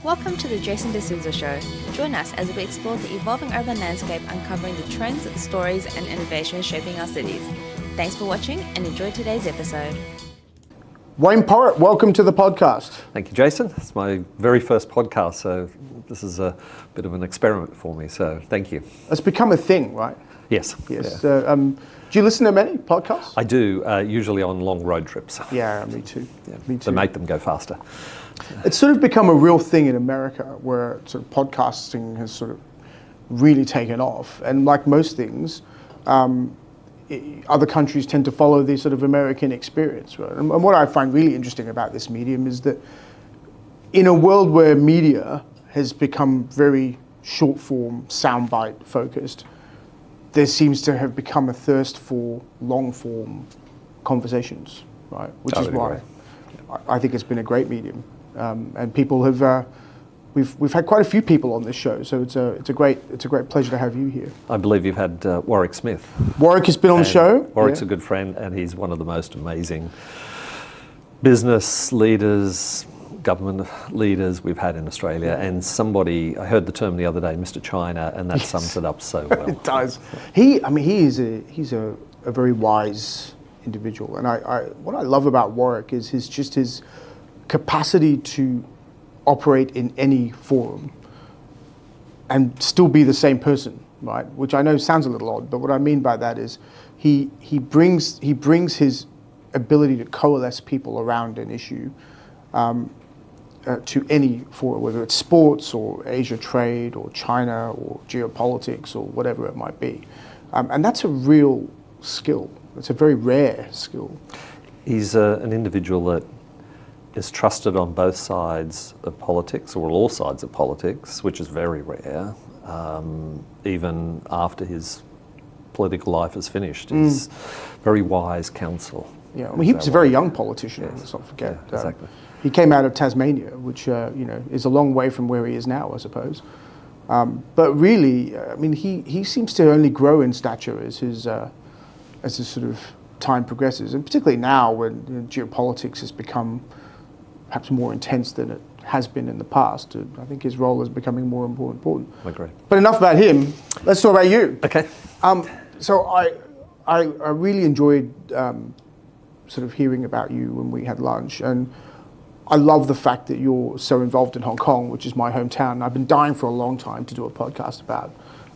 Welcome to the Jason de Sousa Show. Join us as we explore the evolving urban landscape, uncovering the trends, stories, and innovations shaping our cities. Thanks for watching and enjoy today's episode. Wayne Porritt, welcome to the podcast. Thank you, Jason. It's my very first podcast, so this is a bit of an experiment for me, so thank you. It's become a thing, right? Yes. Yes. Yeah. Do you listen to many podcasts? I do, usually on long road trips. Yeah, me too. Yeah. Me too. They make them go faster. It's sort of become a real thing in America where sort of podcasting has sort of really taken off. And like most things, other countries tend to follow the sort of American experience. Right? And what I find really interesting about this medium is that in a world where media has become very short form, soundbite focused, there seems to have become a thirst for long form conversations, right? Which is why I think it's been a great medium. And people have, we've had quite a few people on this show, so it's a great pleasure to have you here. I believe you've had Warwick Smith. Warwick has been on the show. Warwick's a good friend, and he's one of the most amazing business leaders, government leaders we've had in Australia. And somebody, I heard the term the other day, Mr. China, and that sums it up so well. It does. He's a very wise individual, and what I love about Warwick is his capacity to operate in any forum and still be the same person, right? Which I know sounds a little odd, but what I mean by that is he brings his ability to coalesce people around an issue to any forum, whether it's sports or Asia trade or China or geopolitics or whatever it might be, and that's a real skill. It's a very rare skill. He's an individual that is trusted on both sides of politics, or all sides of politics, which is very rare, even after his political life is finished. He's very wise counsel. Yeah, I mean, he was a very young politician, let's not forget. Yeah, exactly. He came out of Tasmania, which is a long way from where he is now, I suppose. But really, I mean, he seems to only grow in stature as his sort of time progresses, and particularly now when geopolitics has become perhaps more intense than it has been in the past. I think his role is becoming more and more important. I agree. But enough about him. Let's talk about you. Okay. So I really enjoyed sort of hearing about you when we had lunch, and I love the fact that you're so involved in Hong Kong, which is my hometown. I've been dying for a long time to do a podcast about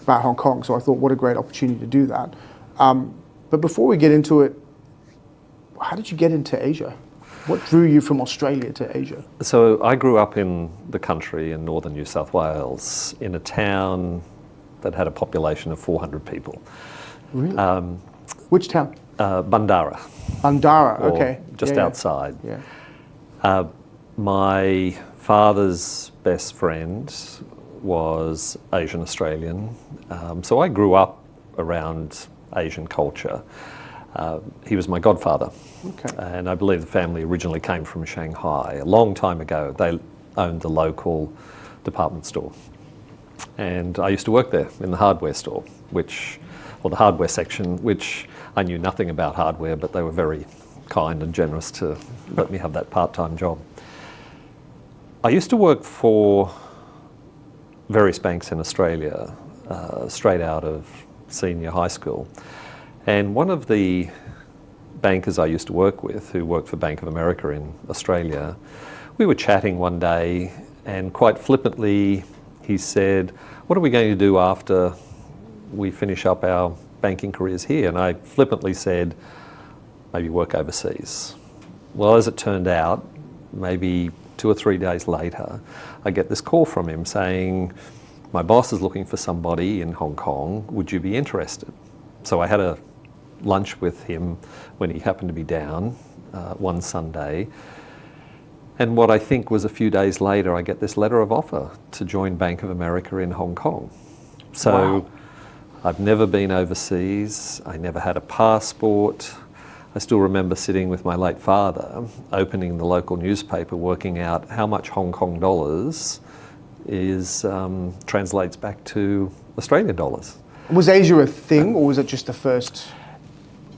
Hong Kong, so I thought, what a great opportunity to do that. But before we get into it, how did you get into Asia? What drew you from Australia to Asia? So I grew up in the country in northern New South Wales, in a town that had a population of 400 people. Really? Which town? Bandara. Bandara, okay. Just outside. Yeah. My father's best friend was Asian Australian, so I grew up around Asian culture. He was my godfather, and I believe the family originally came from Shanghai. A long time ago, they owned the local department store. And I used to work there in the hardware store, or the hardware section, which I knew nothing about hardware, but they were very kind and generous to let me have that part-time job. I used to work for various banks in Australia, straight out of senior high school. And one of the bankers I used to work with, who worked for Bank of America in Australia, we were chatting one day, and quite flippantly he said, "What are we going to do after we finish up our banking careers here?" And I flippantly said, "Maybe work overseas." Well, as it turned out, maybe 2 or 3 days later, I get this call from him saying, "My boss is looking for somebody in Hong Kong. Would you be interested?" So I had a lunch with him when he happened to be down one Sunday. And what I think was a few days later, I get this letter of offer to join Bank of America in Hong Kong. So wow. I've never been overseas. I never had a passport. I still remember sitting with my late father, opening the local newspaper, working out how much Hong Kong dollars translates back to Australian dollars. Was Asia a thing, or was it just the first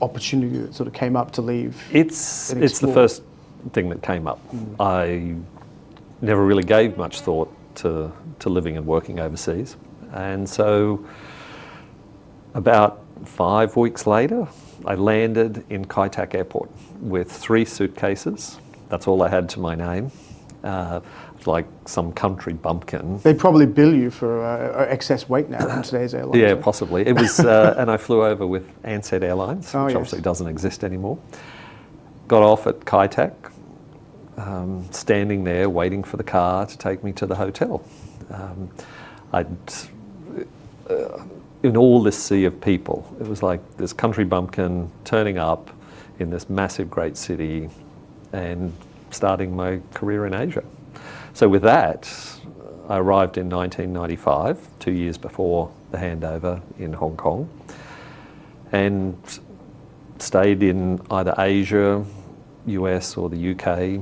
opportunity that sort of came up to leave? It's the first thing that came up. I never really gave much thought to living and working overseas. And so about 5 weeks later, I landed in Kai Tak Airport with 3 suitcases. That's all I had to my name. Like some country bumpkin. They probably bill you for excess weight now in today's airlines. Yeah, possibly. It was, and I flew over with Ansett Airlines, which yes. obviously doesn't exist anymore. Got off at Kai Tak, standing there waiting for the car to take me to the hotel. In all this sea of people, it was like this country bumpkin turning up in this massive, great city and starting my career in Asia. So with that, I arrived in 1995, 2 years before the handover in Hong Kong, and stayed in either Asia, US or the UK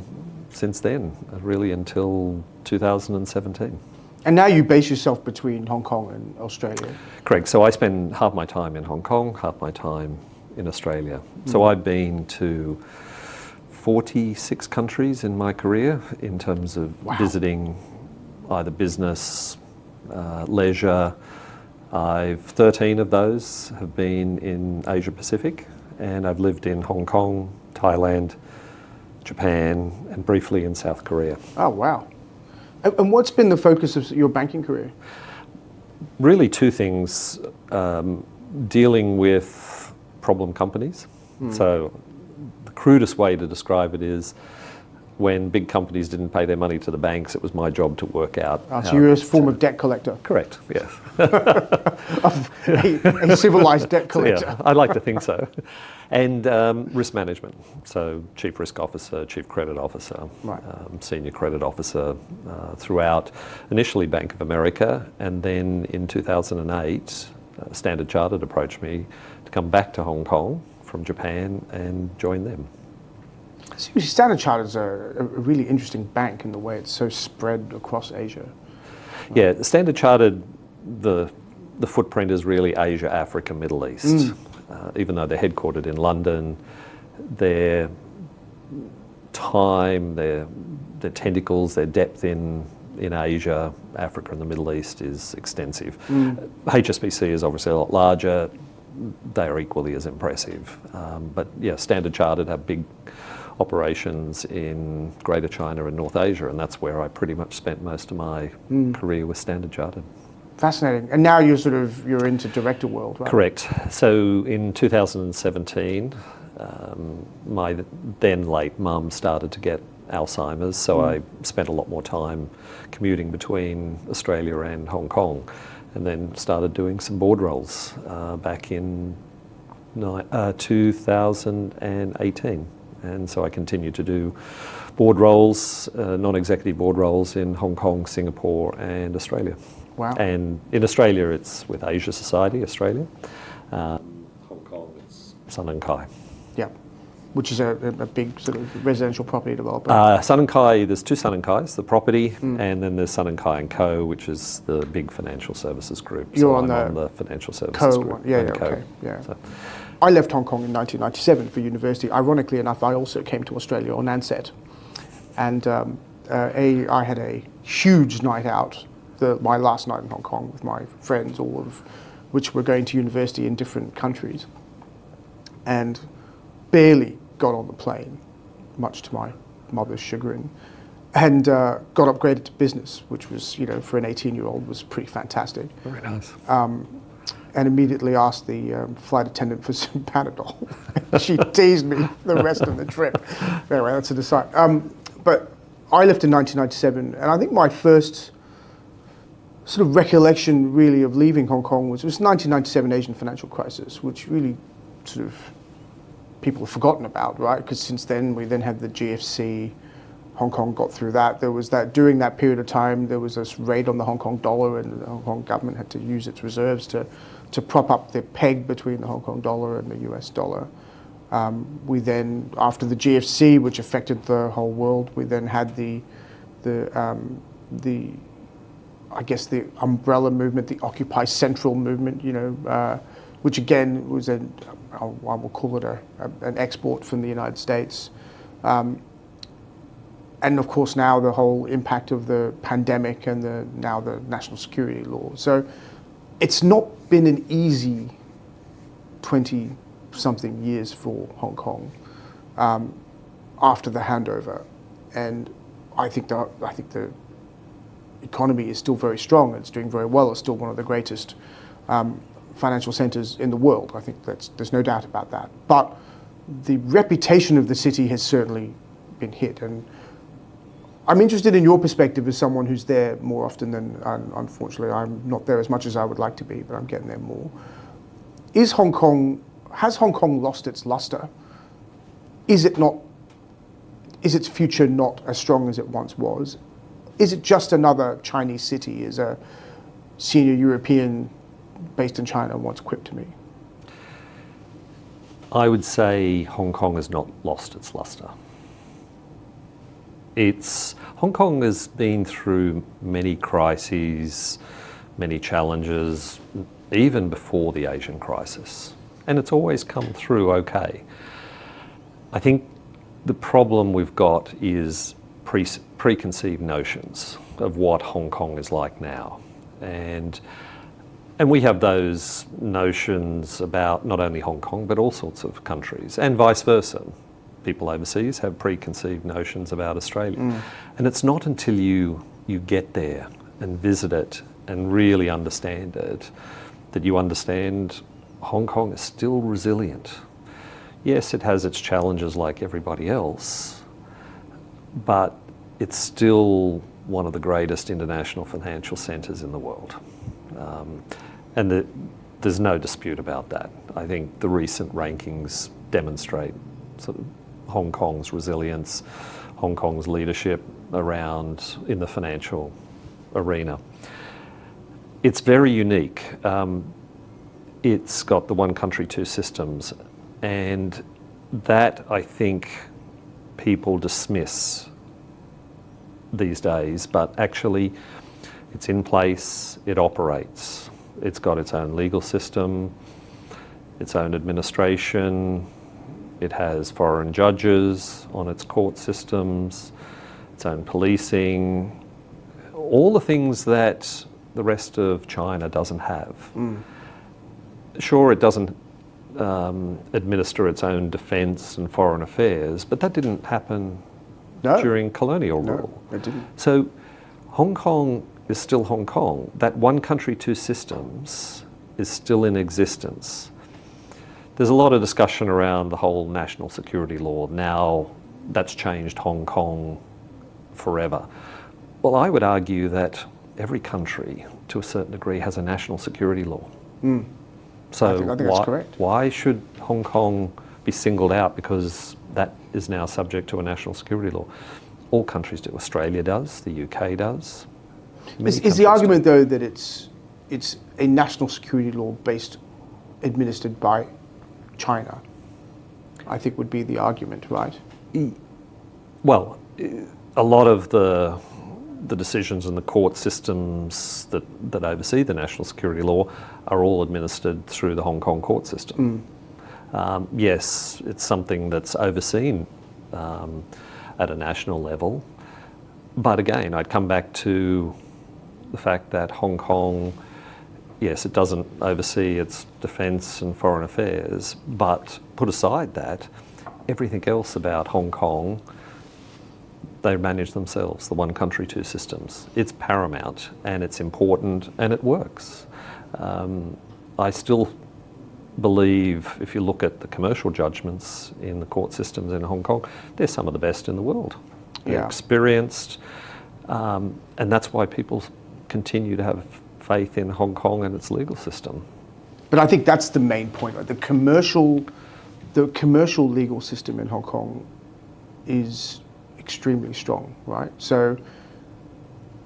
since then, really until 2017. And now you base yourself between Hong Kong and Australia. Correct. So I spend half my time in Hong Kong, half my time in Australia. So I've been to 46 countries in my career in terms of visiting either business, leisure. 13 of those have been in Asia Pacific, and I've lived in Hong Kong, Thailand, Japan, and briefly in South Korea. Oh, wow. And what's been the focus of your banking career? Really 2 things. Dealing with problem companies. So the crudest way to describe it is when big companies didn't pay their money to the banks, it was my job to work out. So you're a form of debt collector? Correct, yes. a civilized debt collector. Yeah, I like to think so. And risk management, so chief risk officer, chief credit officer, right. Senior credit officer throughout initially Bank of America, and then in 2008, Standard Chartered approached me to come back to Hong Kong from Japan and join them. So Standard Chartered is a really interesting bank in the way it's so spread across Asia. Yeah, Standard Chartered, the footprint is really Asia, Africa, Middle East. Even though they're headquartered in London, their time, their tentacles, their depth in Asia, Africa and the Middle East is extensive. HSBC is obviously a lot larger. They are equally as impressive. But yeah, Standard Chartered have big operations in Greater China and North Asia, and that's where I pretty much spent most of my career with Standard Chartered. Fascinating. And now you're into director world, right? Correct. So in 2017, my then late mum started to get Alzheimer's, so I spent a lot more time commuting between Australia and Hong Kong, and then started doing some board roles back in 2018. And so I continue to do board roles, non-executive board roles in Hong Kong, Singapore and Australia. Wow. And in Australia it's with Asia Society, Australia. Hong Kong it's Sun & Kai. Yeah, which is a big sort of residential property developer. Sun & Kai, there's 2 Sun & Kais, the property, and then there's Sun & Kai & Co, which is the big financial services group. You're so on the financial services Co group. one. Yeah, okay. Yeah. So. I left Hong Kong in 1997 for university. Ironically enough, I also came to Australia on Ansett. And I had a huge night out, my last night in Hong Kong with my friends, all of which were going to university in different countries. And barely got on the plane, much to my mother's chagrin. And got upgraded to business, which was, for an 18-year-old was pretty fantastic. Very nice. And immediately asked the flight attendant for some Panadol. She teased me the rest of the trip. Anyway, that's an aside. But I left in 1997, and I think my first sort of recollection really of leaving Hong Kong was 1997 Asian financial crisis, which really sort of people have forgotten about, right? Because since then, we then had the GFC. Hong Kong got through that. There was that, during that period of time, there was this raid on the Hong Kong dollar, and the Hong Kong government had to use its reserves to prop up the peg between the Hong Kong dollar and the US dollar. We then, after the GFC, which affected the whole world, we then had the umbrella movement, the Occupy Central movement, which again was I will call it an export from the United States. and of course now the whole impact of the pandemic and now the national security law. So it's not been an easy 20-something years for Hong Kong after the handover, and I think the economy is still very strong. It's doing very well. It's still one of the greatest financial centres in the world. I think there's no doubt about that. But the reputation of the city has certainly been hit, and I'm interested in your perspective as someone who's there more often than, unfortunately, I'm not there as much as I would like to be, but I'm getting there more. Has Hong Kong lost its luster? Is its future not as strong as it once was? Is it just another Chinese city, as a senior European based in China once quipped to me? I would say Hong Kong has not lost its luster. Hong Kong has been through many crises, many challenges, even before the Asian crisis, and it's always come through okay. I think the problem we've got is preconceived notions of what Hong Kong is like now, and we have those notions about not only Hong Kong but all sorts of countries, and vice versa. People overseas have preconceived notions about Australia. And it's not until you get there and visit it and really understand it that you understand Hong Kong is still resilient. Yes, it has its challenges like everybody else, but it's still one of the greatest international financial centres in the world. And there's no dispute about that. I think the recent rankings demonstrate sort of Hong Kong's resilience, Hong Kong's leadership in the financial arena. It's very unique. It's got the one country, two systems, and that I think people dismiss these days, but actually it's in place, it operates. It's got its own legal system, its own administration. It has foreign judges on its court systems, its own policing, all the things that the rest of China doesn't have. Sure, it doesn't administer its own defence and foreign affairs, but that didn't happen during colonial rule. No, it didn't. So Hong Kong is still Hong Kong. That one country, two systems is still in existence. There's a lot of discussion around the whole national security law. Now that's changed Hong Kong forever. Well, I would argue that every country, to a certain degree, has a national security law. So I think that's correct. Why should Hong Kong be singled out because that is now subject to a national security law? All countries do. Australia does, the UK does. Is the argument, though, that it's a national security law administered by China, I think would be the argument, right? Well, a lot of the decisions in the court systems that oversee the national security law are all administered through the Hong Kong court system. Yes, it's something that's overseen at a national level, but again, I'd come back to the fact that Hong Kong, yes, it doesn't oversee its defence and foreign affairs, but put aside that, everything else about Hong Kong, they manage themselves, the one country, two systems. It's paramount and it's important and it works. I still believe, if you look at the commercial judgments in the court systems in Hong Kong, they're some of the best in the world. They're experienced, and that's why people continue to have faith in Hong Kong and its legal system. But I think that's the main point. Like the commercial legal system in Hong Kong is extremely strong, right? So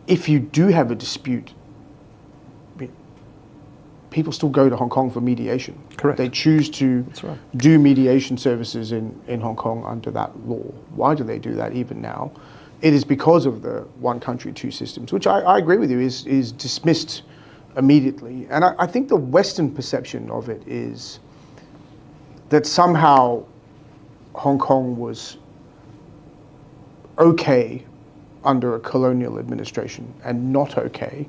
if you do have a dispute, people still go to Hong Kong for mediation. Correct. They choose to do mediation services in Hong Kong under that law. Why do they do that even now? It is because of the one country, two systems, which I agree with you is dismissed immediately. And I think the Western perception of it is that somehow Hong Kong was okay under a colonial administration and not okay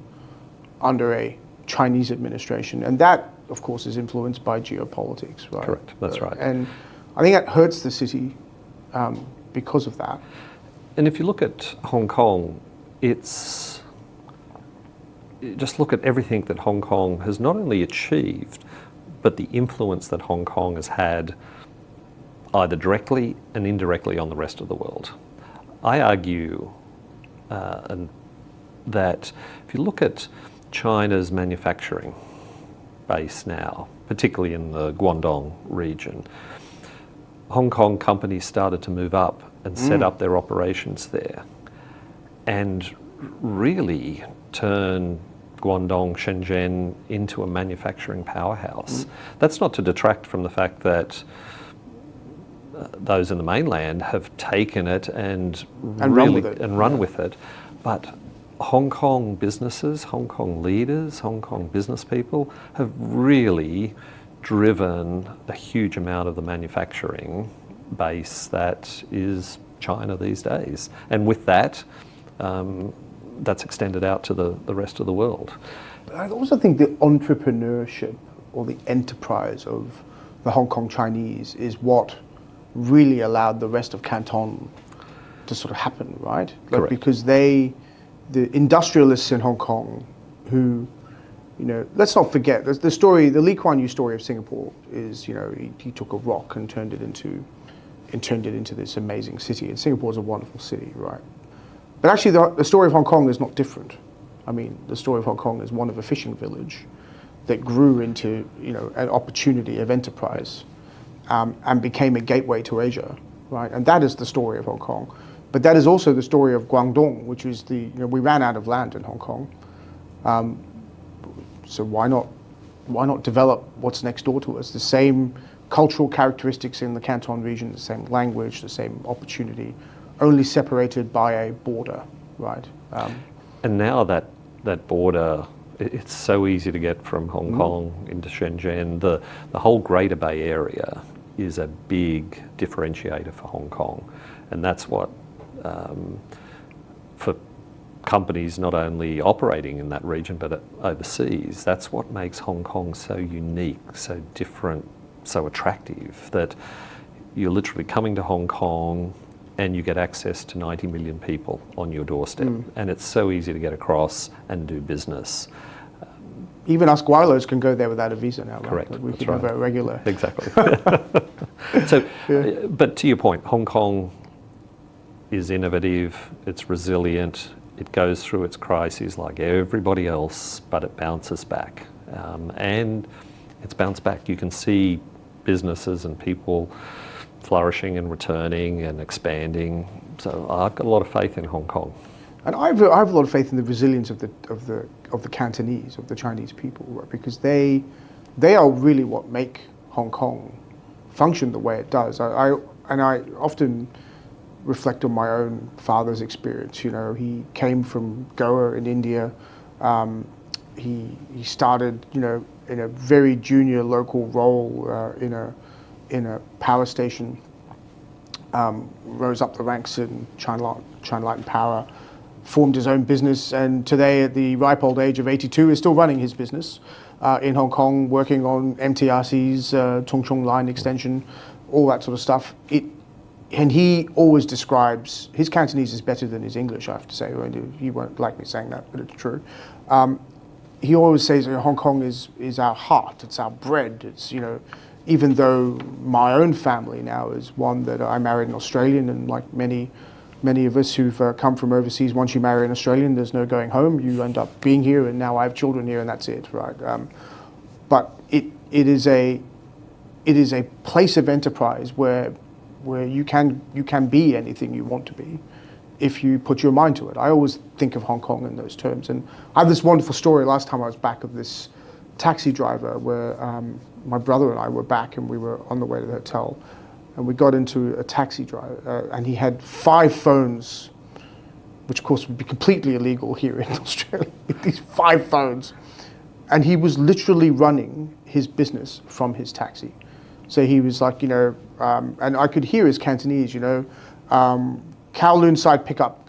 under a Chinese administration. And that, of course, is influenced by geopolitics, right? Correct, that's right. And I think that hurts the city because of that. And if you look at Hong Kong, just look at everything that Hong Kong has not only achieved, but the influence that Hong Kong has had either directly and indirectly on the rest of the world. I argue that if you look at China's manufacturing base now, particularly in the Guangdong region, Hong Kong companies started to move up and set up their operations there and really turn Guangdong, Shenzhen into a manufacturing powerhouse. That's not to detract from the fact that those in the mainland have taken it and run with it. But Hong Kong businesses, Hong Kong leaders, Hong Kong business people have really driven a huge amount of the manufacturing base that is China these days. And with that, that's extended out to the rest of the world. I also think the entrepreneurship or the enterprise of the Hong Kong Chinese is what really allowed the rest of Canton to sort of happen, right? Correct. Because the industrialists in Hong Kong who, let's not forget, the story, the Lee Kuan Yew story of Singapore is, he took a rock and turned it into this amazing city. And Singapore is a wonderful city, right? But actually, the story of Hong Kong is not different. I mean, the story of Hong Kong is one of a fishing village that grew into, an opportunity of enterprise and became a gateway to Asia, right? And that is the story of Hong Kong. But that is also the story of Guangdong, which is we ran out of land in Hong Kong. So why not develop what's next door to us? The same cultural characteristics in the Canton region, the same language, the same opportunity, only separated by a border, right? And now that border, it's so easy to get from Hong Kong into Shenzhen. The whole Greater Bay Area is a big differentiator for Hong Kong. And that's what, for companies not only operating in that region but overseas, that's what makes Hong Kong so unique, so different, so attractive, that you're literally coming to Hong Kong and you get access to 90 million people on your doorstep. And it's so easy to get across and do business. Even us Guilos can go there without a visa now, right? Correct. We can go regular. Exactly. So, but to your point, Hong Kong is innovative, it's resilient, it goes through its crises like everybody else, but it bounces back. And it's bounced back. You can see businesses and people flourishing and returning and expanding. So I've got a lot of faith in Hong Kong. And I have a lot of faith in the resilience of the Cantonese, of the Chinese people, right? Because they are really what make Hong Kong function the way it does. I often reflect on my own father's experience. He came from Goa in India. He started, in a very junior local role in a power station. Rose up the ranks in China Light and Power. Formed his own business, and today at the ripe old age of 82 is still running his business in Hong Kong, working on MTRC's Tung Chung line extension, all that sort of stuff. And he always describes, his Cantonese is better than his English, I have to say. He won't like me saying that, but it's true. He always says Hong Kong is our heart, it's our bread. It's, even though my own family now is one that I married an Australian, and like many of us who've come from overseas, once you marry an Australian, there's no going home. You end up being here, and now I have children here, and that's it, right? But it is a place of enterprise where you can be anything you want to be if you put your mind to it. I always think of Hong Kong in those terms, and I have this wonderful story. Last time I was back, of this taxi driver where my brother and I were back, and we were on the way to the hotel. And we got into a taxi driver, and he had 5 phones, which of course would be completely illegal here in Australia, these 5 phones. And he was literally running his business from his taxi. So he was like, and I could hear his Cantonese, Kowloon side pickup,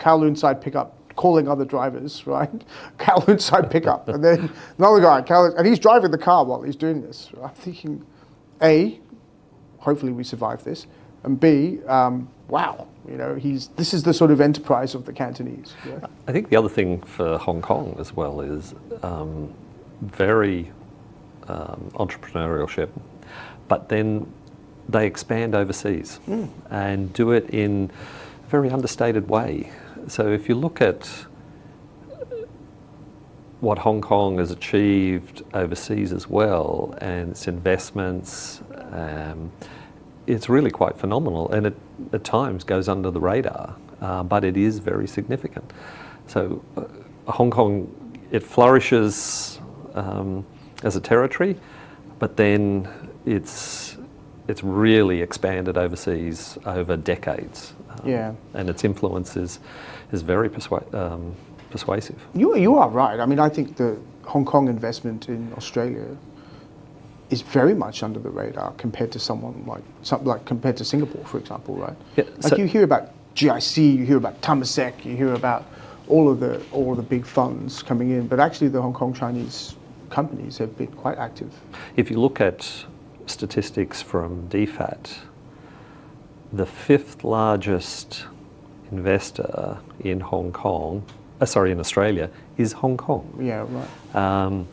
calling other drivers, right? Kowloon side pickup. And then another guy, Kowloon, and he's driving the car while he's doing this. I'm thinking, A, hopefully we survive this, and B, wow, this is the sort of enterprise of the Cantonese. Yeah? I think the other thing for Hong Kong as well is very entrepreneurship, but then they expand overseas and do it in a very understated way. So if you look at what Hong Kong has achieved overseas as well, and its investments, it's really quite phenomenal, and it at times goes under the radar, but it is very significant. So Hong Kong, it flourishes as a territory, but then it's really expanded overseas over decades. And its influence is very persuasive. You are right. I mean, I think the Hong Kong investment in Australia is very much under the radar compared to compared to Singapore, for example, right? Yeah, like you hear about GIC, you hear about Temasek, you hear about all of the big funds coming in, but actually the Hong Kong Chinese companies have been quite active. If you look at statistics from DFAT, the 5th largest investor in in Australia is Hong Kong. Yeah, right.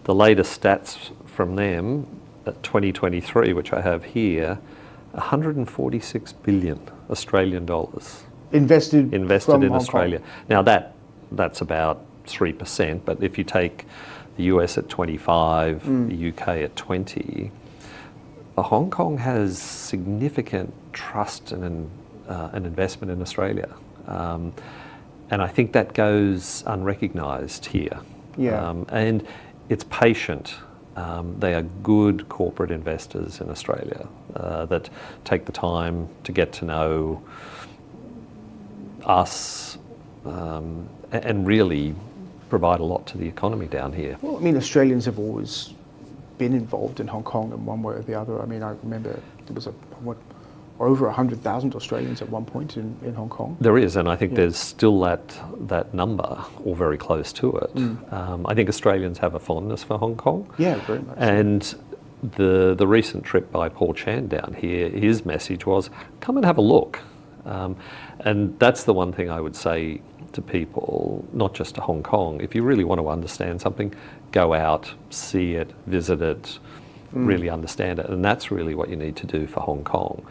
The latest stats from them at 2023, which I have here, 146 billion Australian dollars invested in Hong Australia. Kong. Now that's about 3%, but if you take the US at 25, the UK at 20, Hong Kong has significant trust and investment in Australia. And I think that goes unrecognised here. Yeah. And it's patient. They are good corporate investors in Australia that take the time to get to know us and really provide a lot to the economy down here. Well, I mean, Australians have always been involved in Hong Kong in one way or the other. I mean, I remember there was over 100,000 Australians at one point in Hong Kong. There is, and I think there's still that number, or very close to it. I think Australians have a fondness for Hong Kong. Yeah, very much. And the recent trip by Paul Chan down here, his message was, come and have a look. And that's the one thing I would say to people, not just to Hong Kong. If you really want to understand something, go out, see it, visit it, really understand it. And that's really what you need to do for Hong Kong.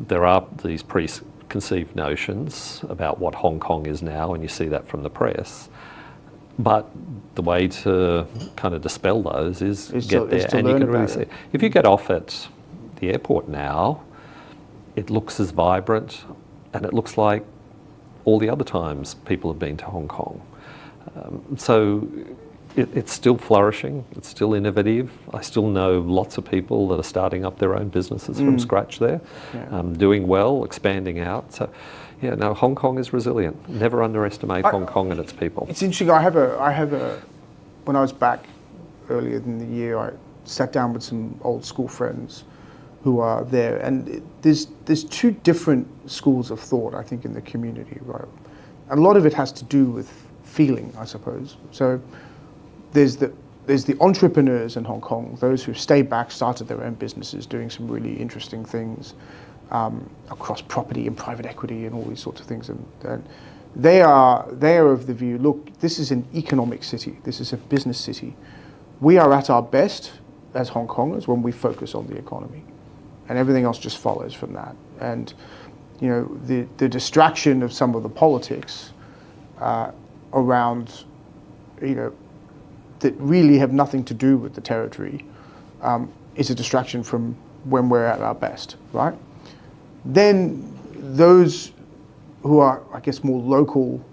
There are these preconceived notions about what Hong Kong is now, and you see that from the press. But the way to kind of dispel those is get there, and you can really see it. If you get off at the airport now, it looks as vibrant, and it looks like all the other times people have been to Hong Kong. So it's still flourishing, it's still innovative. I still know lots of people that are starting up their own businesses from scratch there, doing well, expanding out. So, yeah, no, Hong Kong is resilient. Never underestimate Hong Kong and its people. It's interesting. I have a. When I was back earlier in the year, I sat down with some old school friends who are there, and there's two different schools of thought, I think, in the community, right? And a lot of it has to do with feeling, I suppose. So there's the entrepreneurs in Hong Kong, those who stayed back, started their own businesses, doing some really interesting things across property and private equity and all these sorts of things. And they are of the view, look, this is an economic city. This is a business city. We are at our best as Hong Kongers when we focus on the economy, and everything else just follows from that. And the distraction of some of the politics around, that really have nothing to do with the territory, is a distraction from when we're at our best, right? Then those who are, I guess, more local,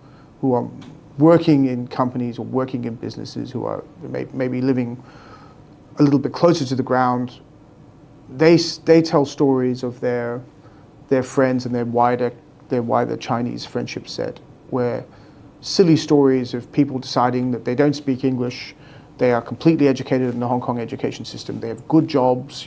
who are working in companies or working in businesses, who are maybe living a little bit closer to the ground, they tell stories of their friends and their wider Chinese friendship set, where silly stories of people deciding that they don't speak English, they are completely educated in the Hong Kong education system, they have good jobs,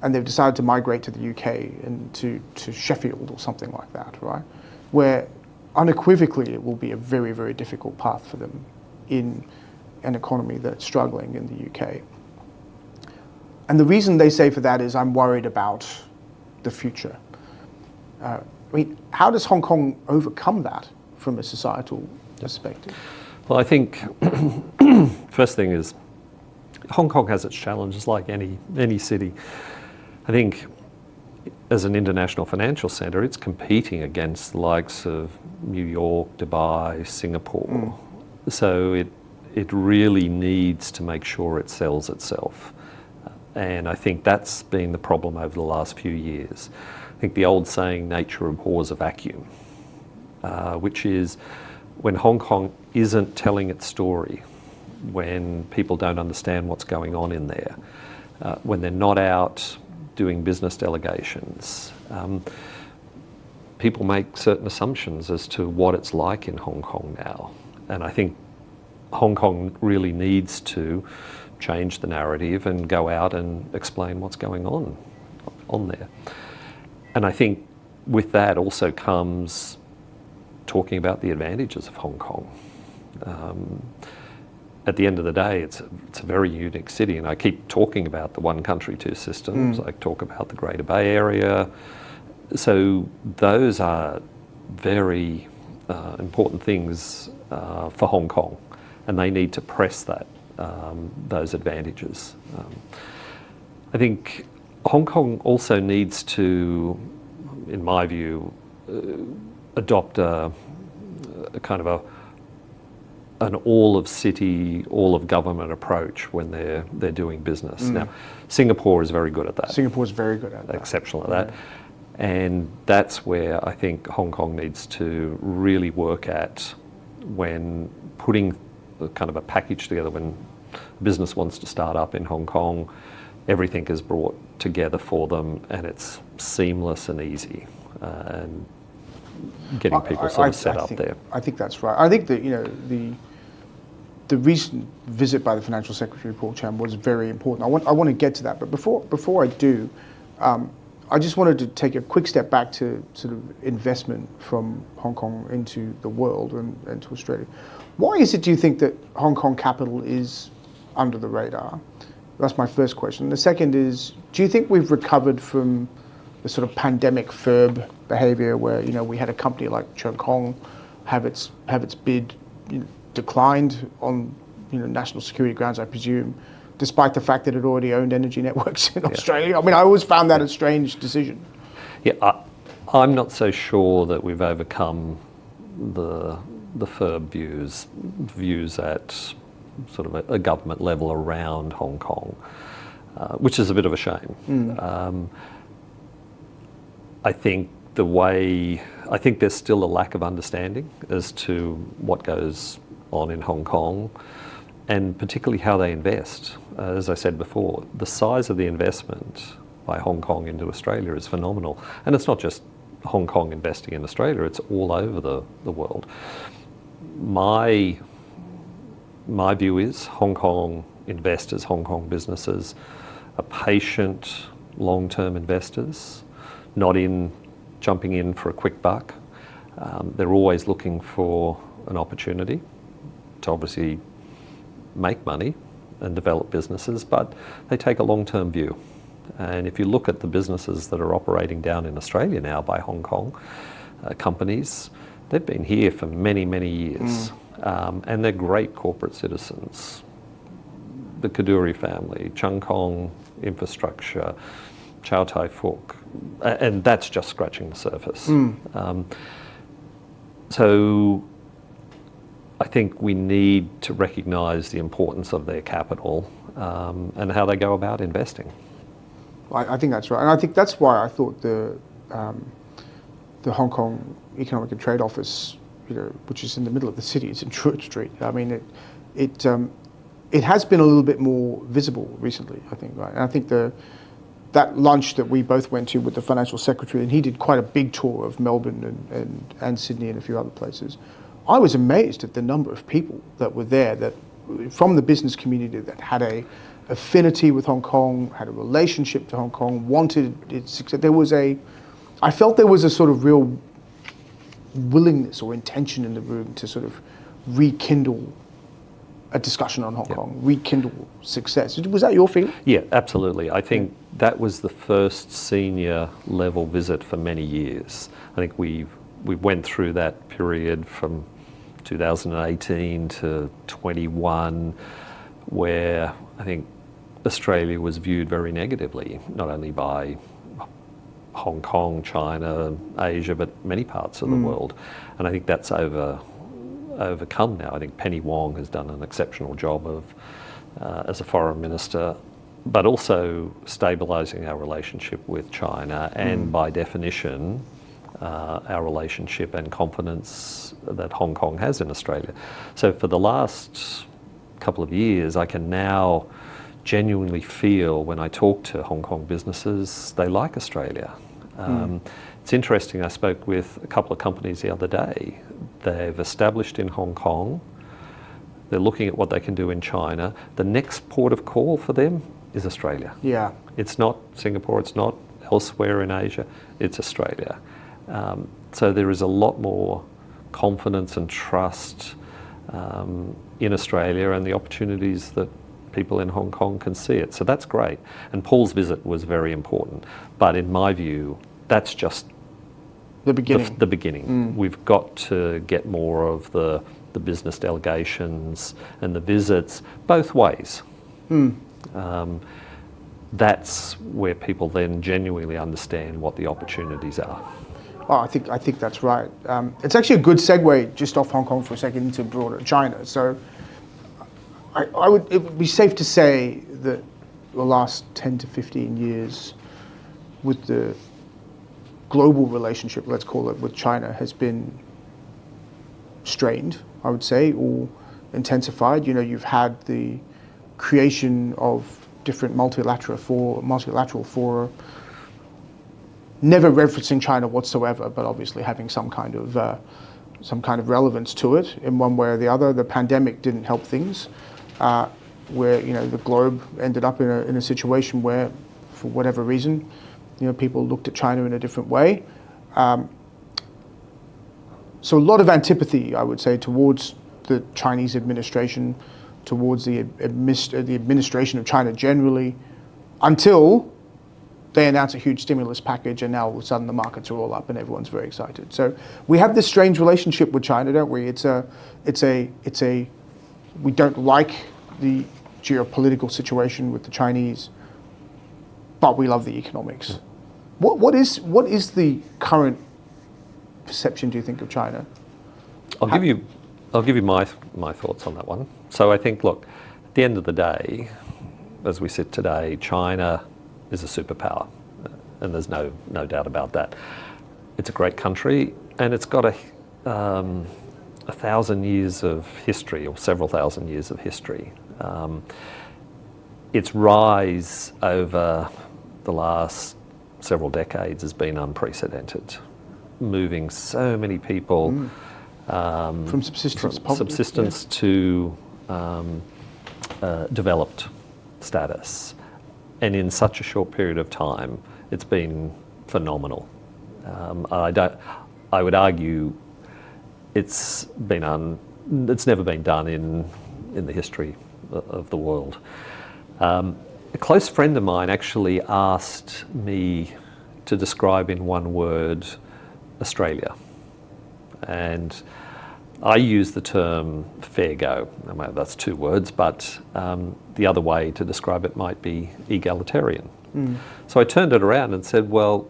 and they've decided to migrate to the UK and to Sheffield or something like that, right? Where unequivocally it will be a very, very difficult path for them in an economy that's struggling in the UK. And the reason they say for that is, I'm worried about the future. I mean, how does Hong Kong overcome that from a societal perspective? Well, I think first thing is Hong Kong has its challenges like any city. I think as an international financial centre, it's competing against the likes of New York, Dubai, Singapore. So it really needs to make sure it sells itself. And I think that's been the problem over the last few years. I think the old saying, nature abhors a vacuum, which is when Hong Kong isn't telling its story, when people don't understand what's going on in there, when they're not out doing business delegations, people make certain assumptions as to what it's like in Hong Kong now. And I think Hong Kong really needs to change the narrative and go out and explain what's going on there. And I think with that also comes talking about the advantages of Hong Kong. At the end of the day, it's a very unique city, and I keep talking about the one country, two systems. I talk about the Greater Bay Area. So those are very important things for Hong Kong, and they need to press those advantages. I think Hong Kong also needs to, in my view, adopt a kind of an all of city, all of government approach when they're doing business. Now, Singapore is very good at that. Singapore is very good at that. Exceptional at that. And that's where I think Hong Kong needs to really work at when putting kind of a package together. When business wants to start up in Hong Kong, everything is brought together for them, and it's seamless and easy, and getting people sort of set up there. I think that's right. I think that the recent visit by the Financial Secretary Paul Chan was very important. I want to get to that, but before I do, I just wanted to take a quick step back to sort of investment from Hong Kong into the world and to Australia. Why is it, do you think, that Hong Kong capital is under the radar? That's my first question. The second is, do you think we've recovered from the sort of pandemic FIRB behaviour where, we had a company like Cheung Kong have its bid declined on national security grounds, I presume, despite the fact that it already owned energy networks in Australia? I mean, I always found that a strange decision. Yeah, I'm not so sure that we've overcome the FIRB views at sort of a government level around Hong Kong, which is a bit of a shame. I think there's still a lack of understanding as to what goes on in Hong Kong, and particularly how they invest. As I said before, the size of the investment by Hong Kong into Australia is phenomenal. And it's not just Hong Kong investing in Australia, it's all over the world. My view is Hong Kong investors, Hong Kong businesses are patient, long-term investors, not jumping in for a quick buck. They're always looking for an opportunity to obviously make money and develop businesses, but they take a long-term view. And if you look at the businesses that are operating down in Australia now by Hong Kong companies, they've been here for many, many years. And they're great corporate citizens. The Kaduri family, Cheung Kong Infrastructure, Chow Tai Fook, and that's just scratching the surface. So I think we need to recognise the importance of their capital and how they go about investing. I think that's right, and I think that's why I thought the Hong Kong Economic and Trade Office, which is in the middle of the city, it's in Church Street. I mean, it has been a little bit more visible recently, I think, right? And I think that lunch that we both went to with the Financial Secretary, and he did quite a big tour of Melbourne and Sydney and a few other places. I was amazed at the number of people that were there, that from the business community, that had a affinity with Hong Kong, had a relationship to Hong Kong, wanted its success. I felt there was a sort of real willingness or intention in the room to sort of rekindle a discussion on Hong Kong, rekindle success. Was that your feeling? Yeah, absolutely. I think that was the first senior level visit for many years. I think we went through that period from 2018 to 21, where I think Australia was viewed very negatively, not only by Hong Kong, China, Asia, but many parts of the world. And I think that's overcome now. I think Penny Wong has done an exceptional job of, as a foreign minister, but also stabilising our relationship with China and by definition, our relationship and confidence that Hong Kong has in Australia. So for the last couple of years, I can now genuinely feel when I talk to Hong Kong businesses, they like Australia. It's interesting, I spoke with a couple of companies the other day. They've established in Hong Kong, they're looking at what they can do in China. The next port of call for them is Australia. Yeah. It's not Singapore, it's not elsewhere in Asia, it's Australia. So there is a lot more confidence and trust in Australia and the opportunities that people in Hong Kong can see it. So that's great. And Paul's visit was very important. But in my view, that's just the beginning. The beginning. We've got to get more of the business delegations and the visits both ways. That's where people then genuinely understand what the opportunities are. Oh, I think that's right. It's actually a good segue just off Hong Kong for a second into broader China. So it would be safe to say that the last 10 to 15 years with the global relationship, let's call it, with China has been strained, I would say, or intensified. You know, you've had the creation of different multilateral fora, never referencing China whatsoever, but obviously having some kind of relevance to it in one way or the other. The pandemic didn't help things, where the globe ended up in a situation where, for whatever reason, people looked at China in a different way. So a lot of antipathy, I would say, towards the Chinese administration, towards the administration of China generally, until they announce a huge stimulus package, and now all of a sudden the markets are all up and everyone's very excited. So we have this strange relationship with China, don't we? We don't like the geopolitical situation with the Chinese, but we love the economics. What is the current perception, do you think, of China? I'll give you my thoughts on that one. So I think, look, at the end of the day, as we sit today, China is a superpower, and there's no doubt about that. It's a great country, and it's got a 1,000 years of history, or several thousand years of history. Its rise over the last several decades has been unprecedented, moving so many people from subsistence to developed status. And in such a short period of time, it's been phenomenal. I would argue it's never been done in the history of the world. A close friend of mine actually asked me to describe in one word Australia. And I use the term fair go. Well, that's two words, but the other way to describe it might be egalitarian. So I turned it around and said, well,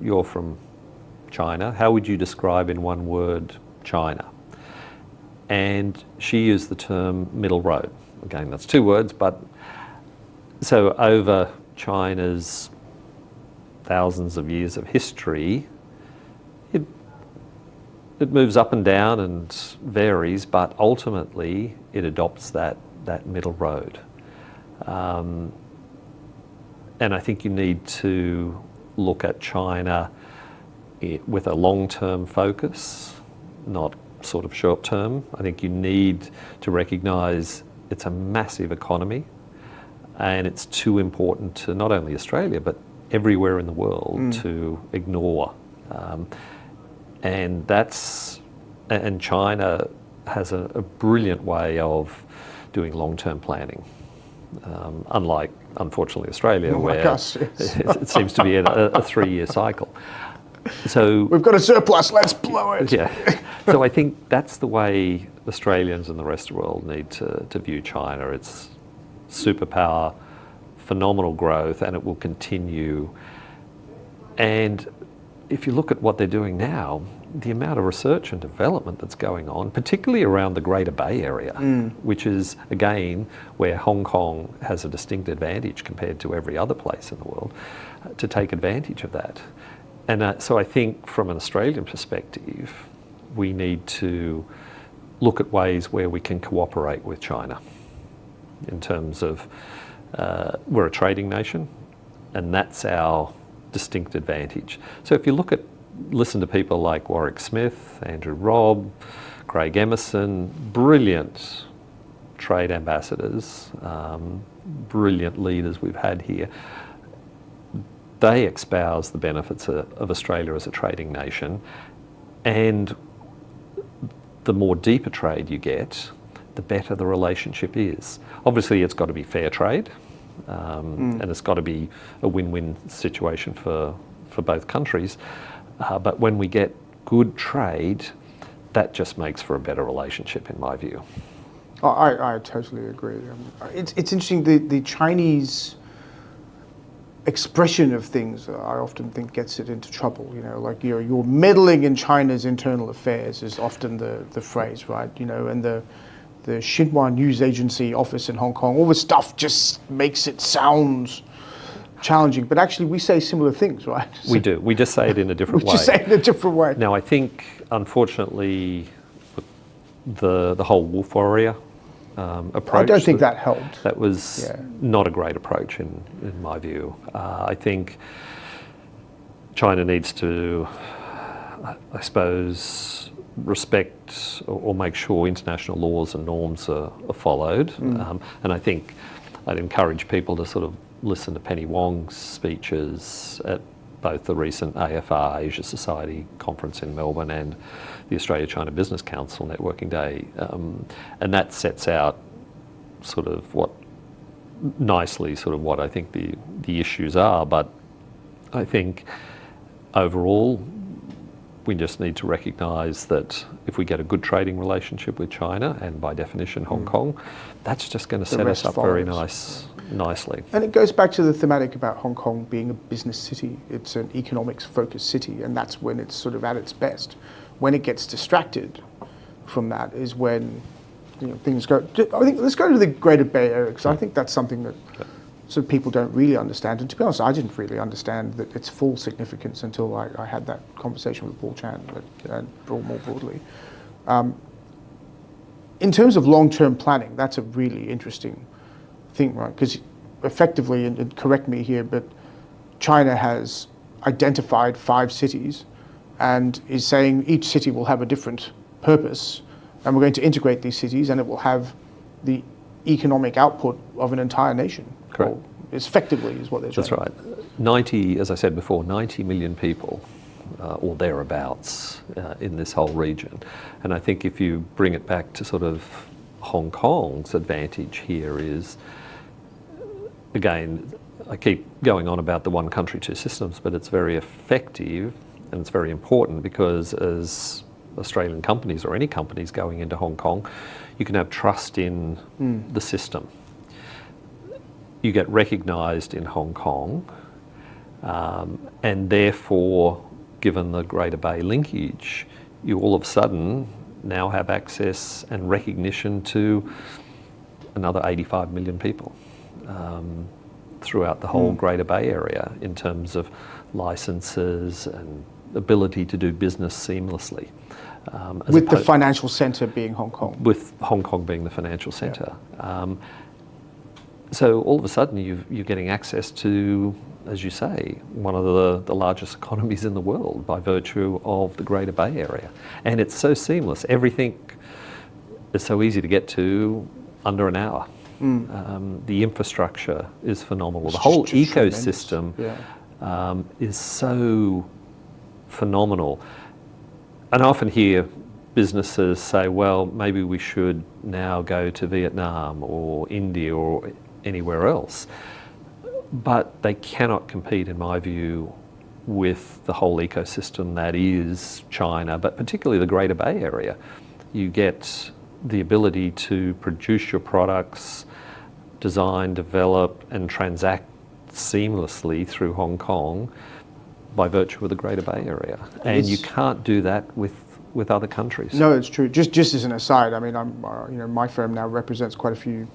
you're from China. How would you describe in one word China? And she used the term middle road. Again, that's two words, but so over China's thousands of years of history, it moves up and down and varies, but ultimately it adopts that middle road. And I think you need to look at China with a long-term focus, not sort of short-term. I think you need to recognise it's a massive economy, and it's too important to not only Australia but everywhere in the world to ignore. And China has a brilliant way of doing long-term planning, unlike, unfortunately, Australia, where it seems to be a 3-year cycle. So we've got a surplus, let's blow it. Yeah. So I think that's the way Australians and the rest of the world need to view China. It's superpower, phenomenal growth, and it will continue. And if you look at what they're doing now, the amount of research and development that's going on, particularly around the Greater Bay Area, which is, again, where Hong Kong has a distinct advantage compared to every other place in the world, to take advantage of that. And so I think from an Australian perspective, we need to look at ways where we can cooperate with China in terms of we're a trading nation, and that's our distinct advantage. So if you listen to people like Warwick Smith, Andrew Robb, Craig Emerson, brilliant trade ambassadors, brilliant leaders we've had here. They espouse the benefits of Australia as a trading nation, and the more deeper trade you get, the better the relationship is. Obviously, it's got to be fair trade, and it's got to be a win-win situation for both countries. But when we get good trade, that just makes for a better relationship, in my view. Oh, I totally agree. It's interesting, the Chinese expression of things, I often think gets it into trouble. You know, like you're meddling in China's internal affairs is often the phrase, right? You know, and the Xinhua News Agency office in Hong Kong, all this stuff just makes it sound challenging. But actually, we say similar things, right? We do. We just say it in a different way. We just say it in a different way. Now, I think, unfortunately, the whole wolf warrior approach. I don't think that helped. That was not a great approach in my view. I think China needs to, I suppose, respect or make sure international laws and norms are followed. And I think I'd encourage people to sort of listen to Penny Wong's speeches at both the recent AFR Asia Society conference in Melbourne and the Australia-China Business Council Networking Day, and that sets out sort of what I think the issues are. But I think overall we just need to recognise that if we get a good trading relationship with China, and by definition Hong Kong, that's just going to set us up very nicely. And it goes back to the thematic about Hong Kong being a business city. It's an economics-focused city, and that's when it's sort of at its best. When it gets distracted from that is when things go. I think let's go to the Greater Bay Area, because I think that's something that sort of people don't really understand. And to be honest, I didn't really understand that its full significance until I had that conversation with Paul Chan, and more broadly. In terms of long-term planning, that's a really interesting thing, right? Because effectively, and correct me here, but China has identified 5 cities and is saying each city will have a different purpose, and we're going to integrate these cities, and it will have the economic output of an entire nation. Correct. Or effectively is what they're saying. That's right. 90, as I said before, 90 million people or thereabouts in this whole region. And I think if you bring it back to sort of Hong Kong's advantage here is, again, I keep going on about the one country, two systems, but it's very effective and it's very important because as Australian companies or any companies going into Hong Kong, you can have trust in the system. You get recognised in Hong Kong, and therefore, given the Greater Bay linkage, you all of a sudden now have access and recognition to another 85 million people throughout the whole Greater Bay Area in terms of licences and ability to do business seamlessly. With the financial centre being Hong Kong. With Hong Kong being the financial centre. Yeah. So all of a sudden you're getting access to, as you say, one of the largest economies in the world by virtue of the Greater Bay Area. And it's so seamless. Everything is so easy to get to. under an hour. The infrastructure is phenomenal. The whole ecosystem is so phenomenal. And I often hear businesses say, well, maybe we should now go to Vietnam or India or anywhere else. But they cannot compete, in my view, with the whole ecosystem that is China, but particularly the Greater Bay Area. You get the ability to produce your products, design, develop, and transact seamlessly through Hong Kong by virtue of the Greater Bay Area. And you can't do that with other countries. No, it's true. Just as an aside, I mean, my firm now represents quite a few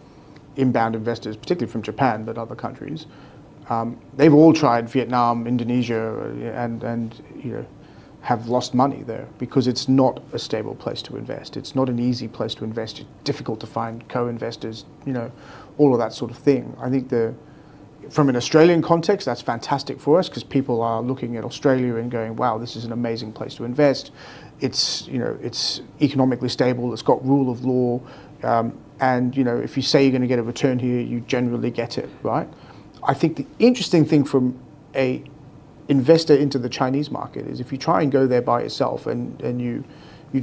inbound investors, particularly from Japan, but other countries. They've all tried Vietnam, Indonesia, and have lost money there because it's not a stable place to invest. It's not an easy place to invest. It's difficult to find co-investors, all of that sort of thing. I think from an Australian context, that's fantastic for us because people are looking at Australia and going, wow, this is an amazing place to invest. It's economically stable. It's got rule of law. And if you say you're going to get a return here, you generally get it, right? I think the interesting thing from a investor into the Chinese market is if you try and go there by yourself and you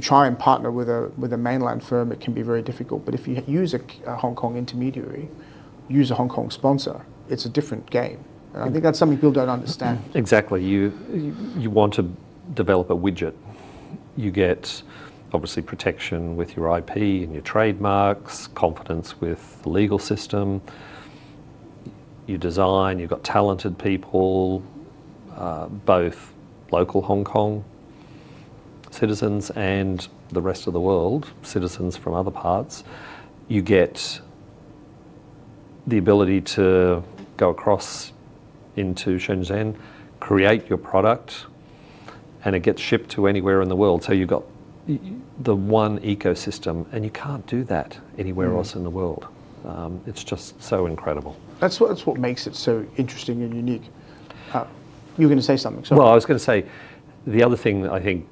try and partner with a mainland firm, it can be very difficult. But if you use a Hong Kong intermediary, use a Hong Kong sponsor, it's a different game. And I think that's something people don't understand. Exactly. You want to develop a widget. You get obviously protection with your IP and your trademarks, confidence with the legal system. You design, you've got talented people, both local Hong Kong citizens and the rest of the world, citizens from other parts. You get the ability to go across into Shenzhen, create your product, and it gets shipped to anywhere in the world. So you've got the one ecosystem, and you can't do that anywhere else in the world. It's just so incredible. That's what makes it so interesting and unique. You were going to say something, sorry. Well, I was going to say, the other thing that I think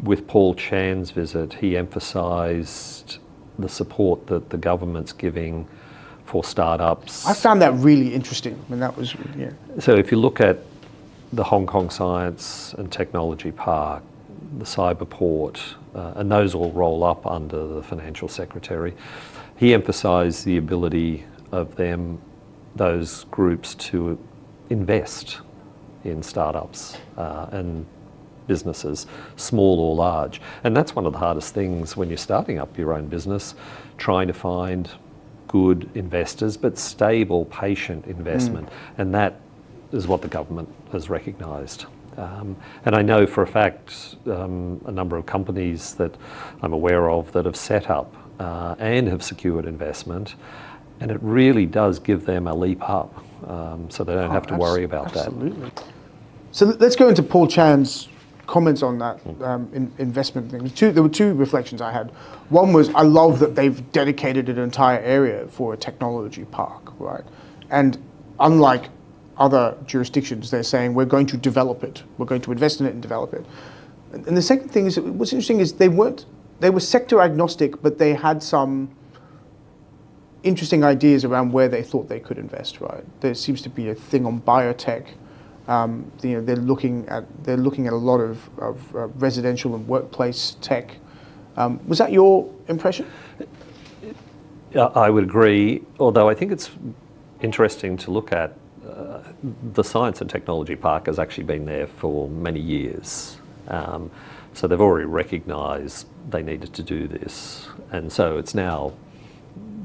with Paul Chan's visit, he emphasised the support that the government's giving for startups. I found that really interesting. I mean, that was, So if you look at the Hong Kong Science and Technology Park, the cyber port, and those all roll up under the Financial Secretary, he emphasised the ability of those groups to invest in startups and businesses, small or large. And that's one of the hardest things when you're starting up your own business, trying to find good investors, but stable, patient investment. And that is what the government has recognised. And I know for a fact a number of companies that I'm aware of that have set up and have secured investment, and it really does give them a leap up, so they don't have to worry about that. Absolutely. So let's go into Paul Chan's comments on that investment thing. There were two reflections I had. One was I love that they've dedicated an entire area for a technology park, right? And unlike other jurisdictions, they're saying we're going to develop it, we're going to invest in it and develop it. And the second thing is, what's interesting is they were sector agnostic, but they had some interesting ideas around where they thought they could invest, right? There seems to be a thing on biotech. They're looking at a lot of residential and workplace tech. Was that your impression? I would agree, although I think it's interesting to look at the Science and Technology Park has actually been there for many years. So they've already recognised they needed to do this. And so it's now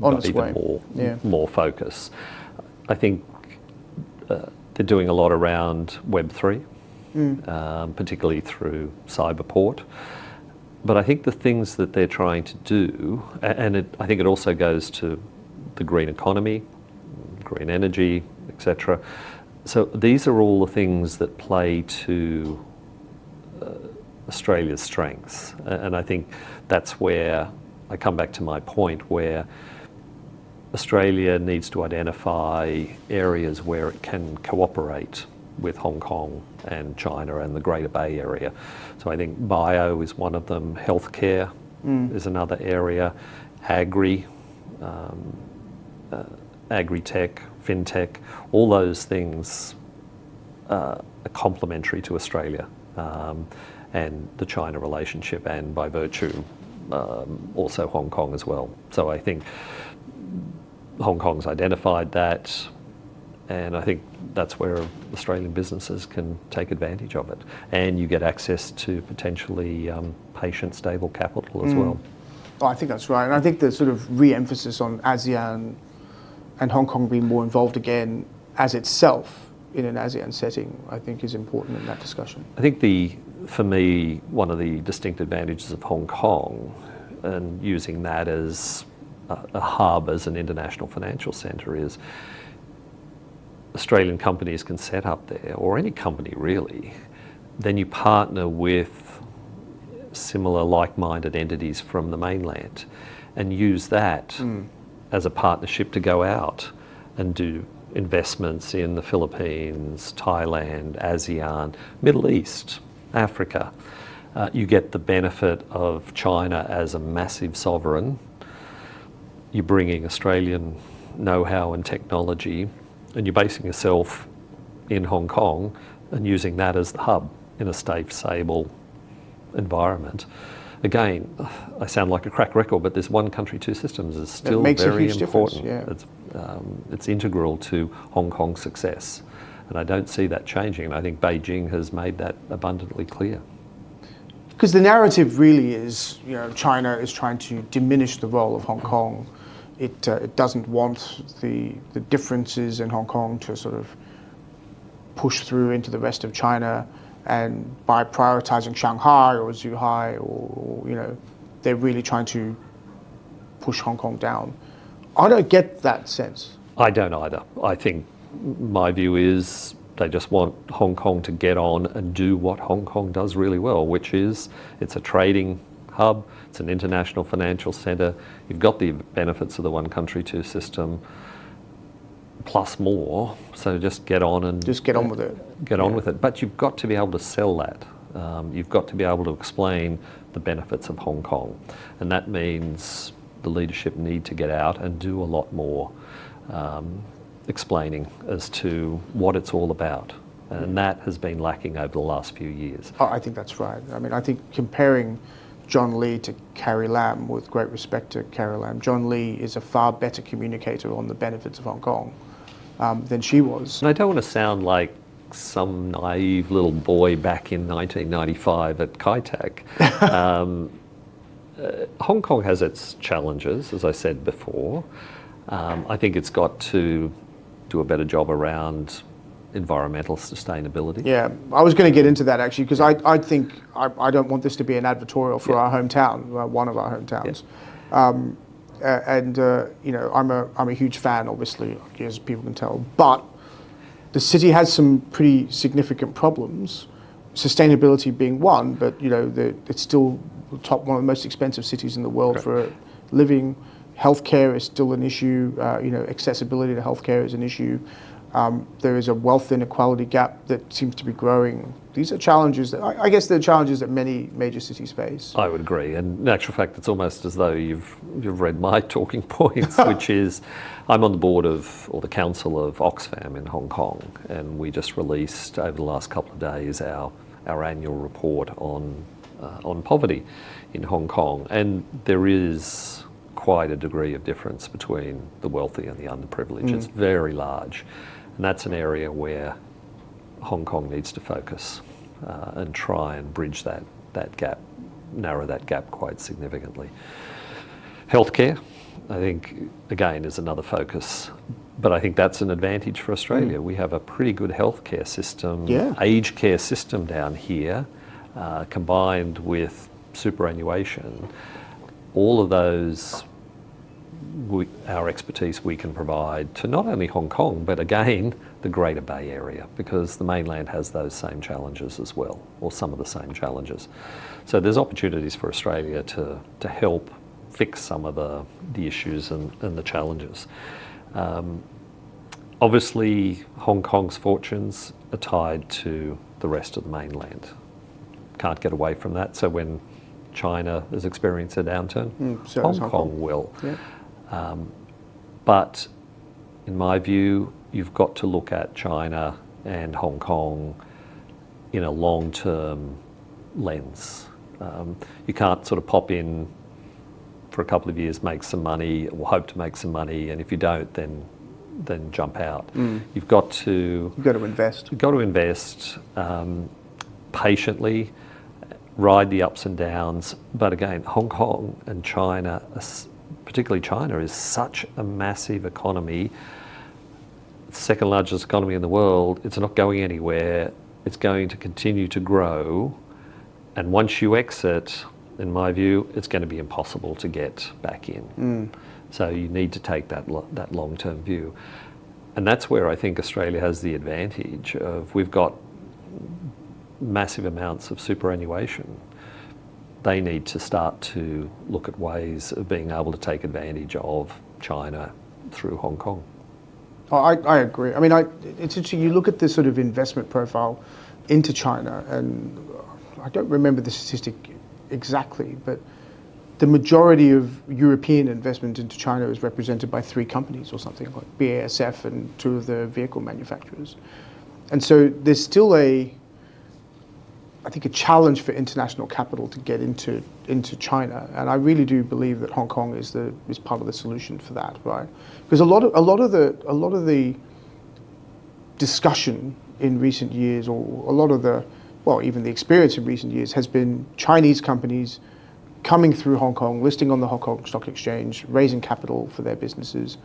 got even more focus. I think they're doing a lot around Web3, particularly through Cyberport. But I think the things that they're trying to do, and I think it also goes to the green economy, green energy, etc. So these are all the things that play to Australia's strengths. And I think that's where I come back to my point where Australia needs to identify areas where it can cooperate with Hong Kong and China and the Greater Bay Area. So I think bio is one of them, healthcare is another area, agri agri-tech, fintech, all those things are complementary to Australia and the China relationship, and by virtue also Hong Kong as well. So I think Hong Kong's identified that, and I think that's where Australian businesses can take advantage of it. And you get access to potentially patient, stable capital as well. Oh, I think that's right. And I think the sort of re-emphasis on ASEAN and Hong Kong being more involved again as itself in an ASEAN setting, I think is important in that discussion. I think for me, one of the distinct advantages of Hong Kong, and using that as a hub, as an international financial centre, is Australian companies can set up there, or any company really. Then you partner with similar like-minded entities from the mainland and use that as a partnership to go out and do investments in the Philippines, Thailand, ASEAN, Middle East, Africa. You get the benefit of China as a massive sovereign. You're bringing Australian know-how and technology, and you're basing yourself in Hong Kong and using that as the hub in a safe, stable environment. Again, I sound like a crack record, but this one country, two systems is still very important. Yeah. It's integral to Hong Kong's success, and I don't see that changing, and I think Beijing has made that abundantly clear. Because the narrative really is, China is trying to diminish the role of Hong Kong. It doesn't want the differences in Hong Kong to sort of push through into the rest of China, and by prioritizing Shanghai or Zhuhai, or they're really trying to push Hong Kong down. I don't get that sense. I don't either. I think my view is they just want Hong Kong to get on and do what Hong Kong does really well, which is it's a trading hub, it's an international financial centre. You've got the benefits of the one country, two system, plus more. So just get on with it. Get on with it. But you've got to be able to sell that. You've got to be able to explain the benefits of Hong Kong. And that means the leadership need to get out and do a lot more explaining as to what it's all about. And that has been lacking over the last few years. Oh, I think that's right. I mean, I think comparing John Lee to Carrie Lam, with great respect to Carrie Lam, John Lee is a far better communicator on the benefits of Hong Kong than she was. And I don't want to sound like some naive little boy back in 1995 at Kai Tak. Hong Kong has its challenges, as I said before. I think it's got to do a better job around environmental sustainability. Yeah, I was going to get into that actually, because I think I don't want this to be an advertorial for our hometown, one of our hometowns. I'm a huge fan, obviously, as people can tell. But the city has some pretty significant problems, sustainability being one. But it's still one of the most expensive cities in the world for living. Healthcare is still an issue. Accessibility to healthcare is an issue. There is a wealth inequality gap that seems to be growing. These are challenges that I guess they're challenges that many major cities face. I would agree, and in actual fact, it's almost as though you've read my talking points, which is I'm on the board or the council of Oxfam in Hong Kong, and we just released over the last couple of days our annual report on poverty in Hong Kong, and there is quite a degree of difference between the wealthy and the underprivileged. It's very large. And that's an area where Hong Kong needs to focus and try and bridge that gap, narrow that gap quite significantly. Healthcare, I think, again, is another focus. But I think that's an advantage for Australia. We have a pretty good healthcare system, aged care system down here, combined with superannuation. All of those, our expertise we can provide to not only Hong Kong, but again, the Greater Bay Area, because the mainland has those same challenges as well, or some of the same challenges. So there's opportunities for Australia to help fix some of the issues and the challenges. Obviously, Hong Kong's fortunes are tied to the rest of the mainland. Can't get away from that. So when China has experienced a downturn, Hong Kong will. But in my view, you've got to look at China and Hong Kong in a long-term lens. You can't sort of pop in for a couple of years, make some money, or hope to make some money, and if you don't, then jump out. You've got to invest. You've got to invest patiently, ride the ups and downs. But again, Hong Kong and China, particularly China, is such a massive economy. It's the second largest economy in the world. It's not going anywhere. It's going to continue to grow. And once you exit, in my view, it's going to be impossible to get back in. So you need to take that long-term view. And that's where I think Australia has the advantage of, we've got massive amounts of superannuation. They need to start to look at ways of being able to take advantage of China through Hong Kong. Oh, I agree. I mean, it's interesting, you look at this sort of investment profile into China, and I don't remember the statistic exactly, but the majority of European investment into China is represented by 3 companies or something, like BASF and 2 of the vehicle manufacturers. And so there's still I think a challenge for international capital to get into China, and I really do believe that Hong Kong is part of the solution for that, right? Because a lot of the discussion in recent years, or a lot of the, well, even the experience in recent years, has been Chinese companies coming through Hong Kong, listing on the Hong Kong Stock Exchange, raising capital for their businesses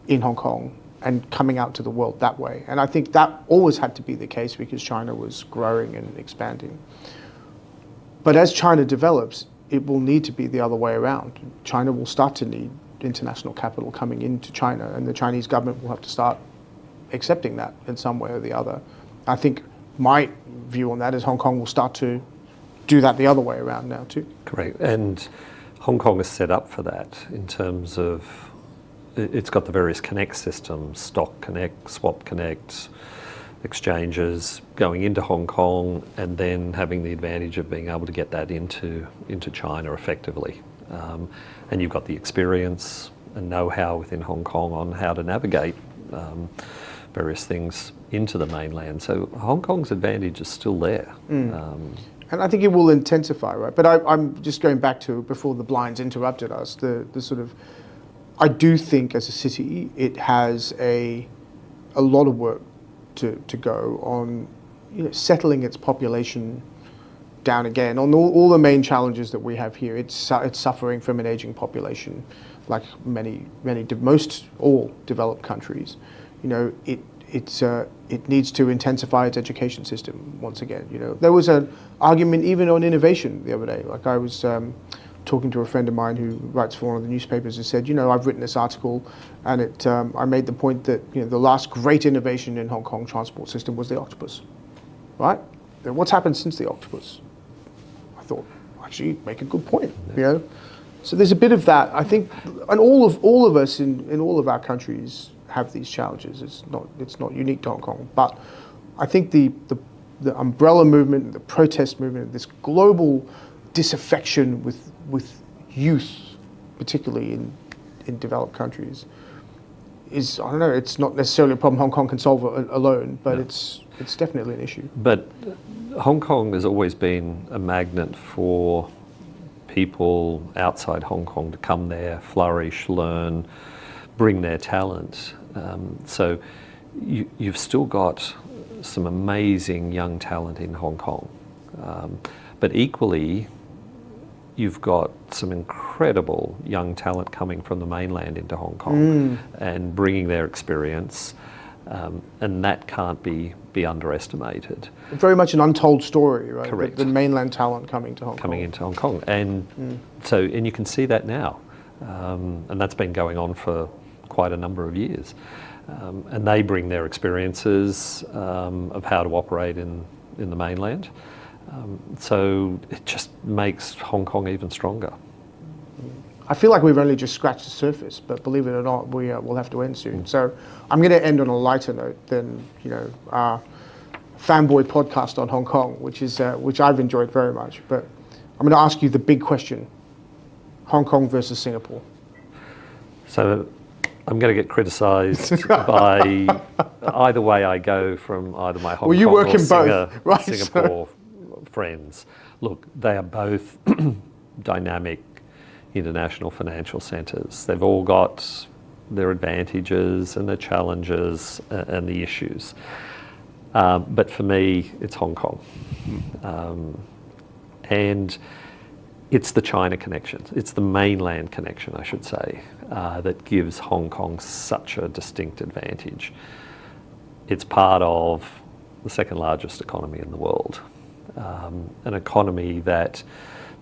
in Hong Kong, and coming out to the world that way. And I think that always had to be the case because China was growing and expanding. But as China develops, it will need to be the other way around. China will start to need international capital coming into China, and the Chinese government will have to start accepting that in some way or the other. I think my view on that is Hong Kong will start to do that the other way around now too. Correct. And Hong Kong is set up for that in terms of, it's got the various connect systems, Stock Connect, Swap Connect, exchanges going into Hong Kong, and then having the advantage of being able to get that into China effectively. And you've got the experience and know-how within Hong Kong on how to navigate various things into the mainland. So Hong Kong's advantage is still there. And I think it will intensify, right? But I'm just going back to before the blinds interrupted us, the sort of, I do think as a city, it has a lot of work to go on, settling its population down again on all the main challenges that we have here. It's suffering from an aging population, like most all developed countries. It needs to intensify its education system once again. There was an argument even on innovation the other day. Like I was talking to a friend of mine who writes for one of the newspapers and said, I've written this article, and I made the point that the last great innovation in Hong Kong transport system was the octopus, right? What's happened since the octopus? I thought, actually, make a good point. So there's a bit of that, I think, and all of us in all of our countries have these challenges. It's not unique to Hong Kong, but I think the umbrella movement, the protest movement, this global disaffection with youth, particularly in developed countries, is, I don't know, it's not necessarily a problem Hong Kong can solve alone, but it's definitely an issue. But Hong Kong has always been a magnet for people outside Hong Kong to come there, flourish, learn, bring their talent. So you've still got some amazing young talent in Hong Kong. But equally, you've got some incredible young talent coming from the mainland into Hong Kong and bringing their experience. And that can't be underestimated. Very much an untold story, right? Correct. The mainland talent coming to Hong Kong. Coming into Hong Kong. And so you can see that now. And that's been going on for quite a number of years. And they bring their experiences of how to operate in the mainland. So it just makes Hong Kong even stronger. I feel like we've only just scratched the surface, but believe it or not, we'll have to end soon. So I'm going to end on a lighter note than our fanboy podcast on Hong Kong, which I've enjoyed very much. But I'm going to ask you the big question: Hong Kong versus Singapore. So I'm going to get criticised by either way I go from either my Hong you Kong work or in both, right? Singapore friends. Look, they are both dynamic international financial centres. They've all got their advantages and their challenges and the issues. But for me, it's Hong Kong. And it's the China connection, it's the mainland connection, I should say, that gives Hong Kong such a distinct advantage. It's part of the second largest economy in the world, an economy that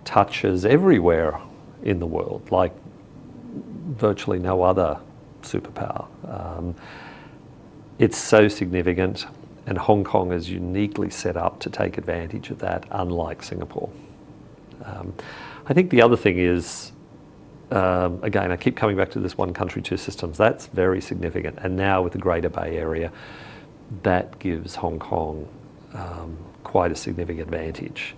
touches everywhere in the world, like virtually no other superpower. It's so significant, and Hong Kong is uniquely set up to take advantage of that, unlike Singapore. I think the other thing is, again, I keep coming back to this one country, two systems. That's very significant. And now with the Greater Bay Area, that gives Hong Kong quite a significant advantage.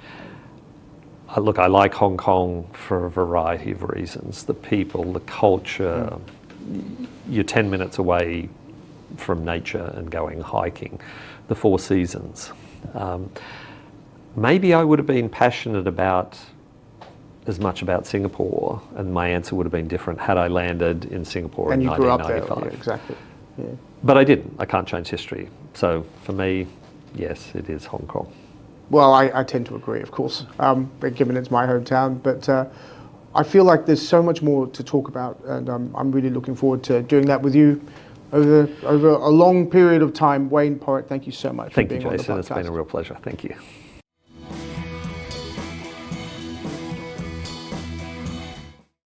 Look, I like Hong Kong for a variety of reasons. The people, the culture, you're 10 minutes away from nature and going hiking, the Four Seasons. Maybe I would have been passionate about as much about Singapore, and my answer would have been different had I landed in Singapore And in you grew up there, 1995. yeah, exactly. Yeah. But I didn't. I can't change history. So for me, yes, it is Hong Kong. Well, I tend to agree, of course, given it's my hometown. But I feel like there's so much more to talk about, and I'm really looking forward to doing that with you over a long period of time. Wayne Porritt, thank you so much for being on the podcast. Thank you, Jason. It's been a real pleasure. Thank you.